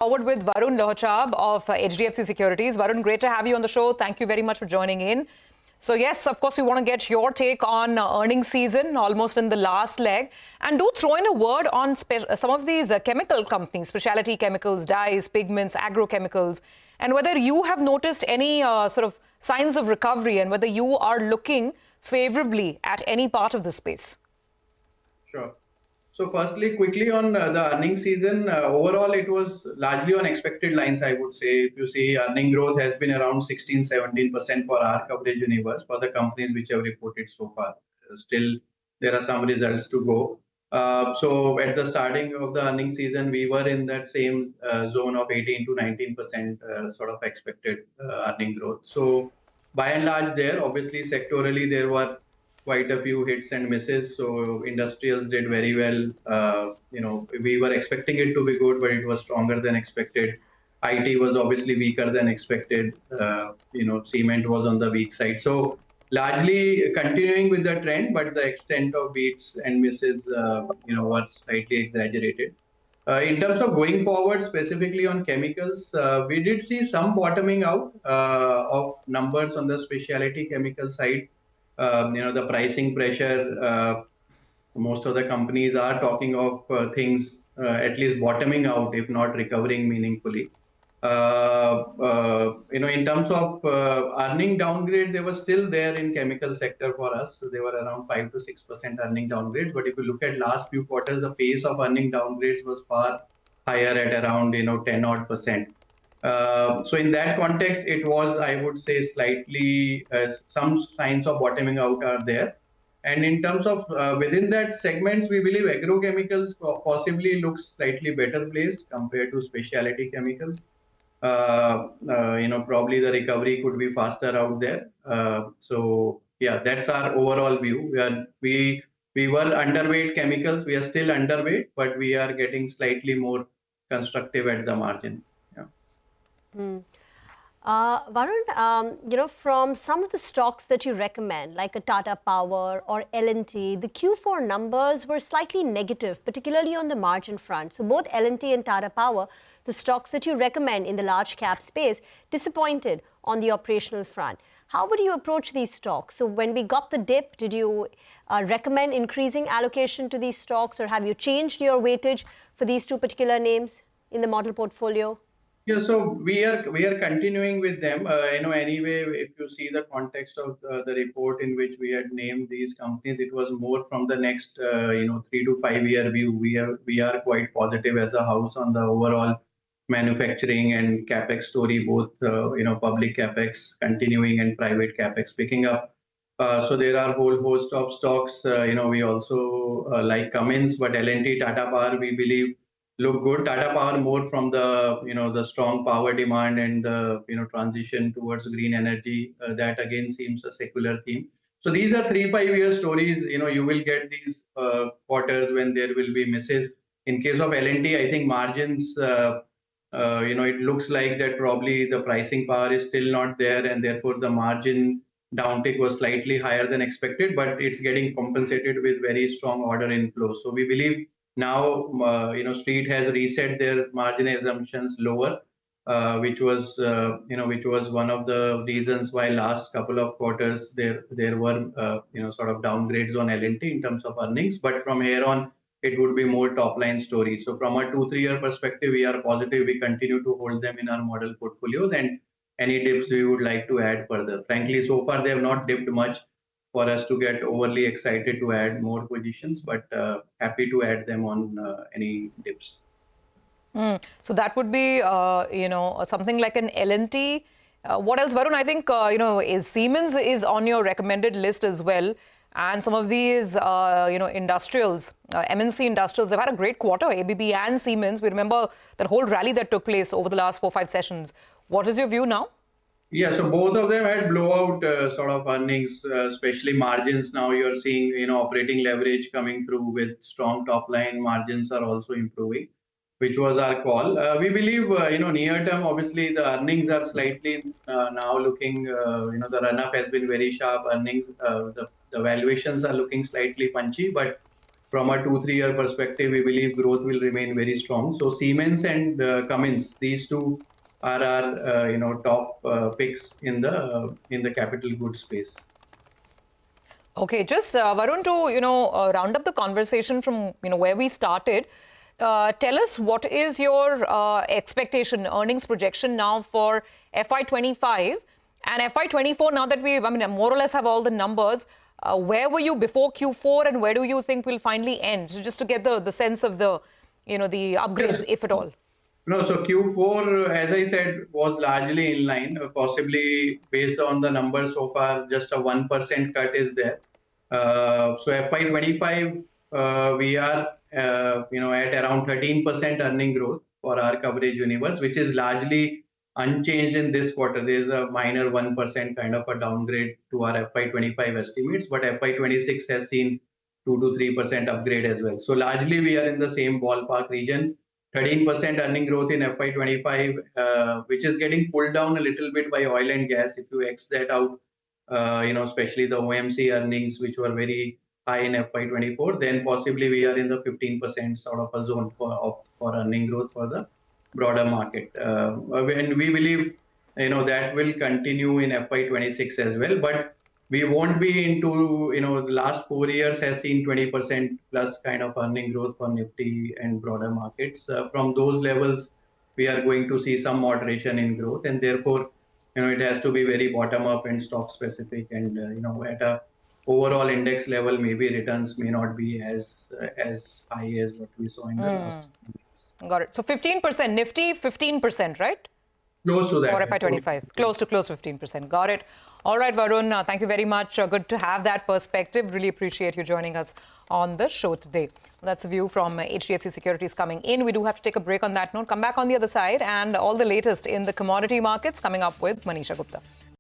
Forward with Varun Lohchab of HDFC Securities. Varun, great to have you on the show. Thank you very much for joining in. So yes, of course, we want to get your take on earnings season, almost in the last leg. And do throw in a word on some of these chemical companies, specialty chemicals, dyes, pigments, agrochemicals, and whether you have noticed any sort of signs of recovery and whether you are looking favorably at any part of the space. Sure. So firstly, quickly on the earnings season, overall it was largely on expected lines, I would say. If you see, earning growth has been around 16-17% for our coverage universe for the companies which have reported so far. Still, there are some results to go. So at the starting of the earnings season, we were in that same zone of 18 to 19% sort of expected earning growth. So by and large there, obviously sectorally, there were quite a few hits and misses. So industrials did very well. We were expecting it to be good, but it was stronger than expected. IT was obviously weaker than expected. Cement was on the weak side. So largely continuing with the trend, but the extent of beats and misses, were slightly exaggerated. In terms of going forward, specifically on chemicals, we did see some bottoming out of numbers on the specialty chemical side. The pricing pressure, most of the companies are talking of things at least bottoming out, if not recovering meaningfully. In terms of earning downgrades, they were still there in chemical sector for us. So they were around 5 to 6% earning downgrades. But if you look at last few quarters, the pace of earning downgrades was far higher at around 10 odd percent. So in that context, it was, I would say, slightly some signs of bottoming out are there. And in terms of within that segments, we believe agrochemicals possibly looks slightly better placed compared to specialty chemicals. Probably the recovery could be faster out there. So yeah, that's our overall view. We were underweight chemicals. We are still underweight, but we are getting slightly more constructive at the margin. Varun, from some of the stocks that you recommend, like a Tata Power or L&T, the Q4 numbers were slightly negative, particularly on the margin front. So both L&T and Tata Power, the stocks that you recommend in the large cap space, disappointed on the operational front. How would you approach these stocks? So when we got the dip, did you recommend increasing allocation to these stocks, or have you changed your weightage for these two particular names in the model portfolio? Yeah, so we are continuing with them. Anyway, if you see the context of the report in which we had named these companies, it was more from the next 3 to 5 year view. We are quite positive as a house on the overall manufacturing and capex story, both public capex continuing and private capex picking up. So there are a whole host of stocks. We also like Cummins, but L&T, Tata Power, we believe look good. Tata Power more from the the strong power demand and the transition towards green energy. That again seems a secular theme. So these are 3-5 year stories. You will get these quarters when there will be misses. In case of L&T, I think margins. It looks like that probably the pricing power is still not there, and therefore the margin downtick was slightly higher than expected. But it's getting compensated with very strong order inflow. So we believe now, Street has reset their margin assumptions lower, which was one of the reasons why last couple of quarters there were sort of downgrades on L&T in terms of earnings. But from here on, it would be more top line story. So from a 2-3 year perspective, we are positive. We continue to hold them in our model portfolios, and any dips we would like to add further. Frankly, so far they have not dipped much for us to get overly excited to add more positions, but happy to add them on any dips. So that would be, something like an L&T. What else, Varun? I think, is Siemens is on your recommended list as well. And some of these, industrials, MNC industrials, they've had a great quarter, ABB and Siemens. We remember that whole rally that took place over the last 4-5 sessions. What is your view now? Yeah, so both of them had blowout sort of earnings, especially margins. Now you're seeing, operating leverage coming through with strong top line. Margins are also improving, which was our call. We believe, near term, obviously the earnings are slightly now looking, the run up has been very sharp. Earnings, the valuations are looking slightly punchy, but from a 2-3 year perspective, we believe growth will remain very strong. So Siemens and Cummins, these two are our top picks in the capital goods space. Okay, just Varun, to round up the conversation from where we started. Tell us, what is your expectation, earnings projection now for FY25 and FY24? Now that we, more or less have all the numbers, where were you before Q4 and where do you think we'll finally end? So just to get the sense of the, the upgrades, if at all. No, so Q4, as I said, was largely in line, possibly based on the numbers so far, just a 1% cut is there. So FY25, we are, at around 13% earning growth for our coverage universe, which is largely unchanged in this quarter. There's a minor 1% kind of a downgrade to our FY25 estimates, but FY26 has seen 2 to 3% upgrade as well. So largely we are in the same ballpark region. 13% earning growth in FY25, which is getting pulled down a little bit by oil and gas. If you X that out, especially the OMC earnings, which were very high in FY24, then possibly we are in the 15% sort of a zone for earning growth for the broader market. And we believe, that will continue in FY26 as well. But we won't be into, the last 4 years has seen 20% plus kind of earning growth for Nifty and broader markets. From those levels, we are going to see some moderation in growth, and therefore, it has to be very bottom up and stock specific, and at a overall index level, maybe returns may not be as high as what we saw in the last years. Got it. So 15%, Nifty 15%, right? Close to that. For FY25, close to 15%. Got it. All right, Varun, thank you very much. Good to have that perspective. Really appreciate you joining us on the show today. That's a view from HDFC Securities coming in. We do have to take a break on that note. Come back on the other side, and all the latest in the commodity markets coming up with Manisha Gupta.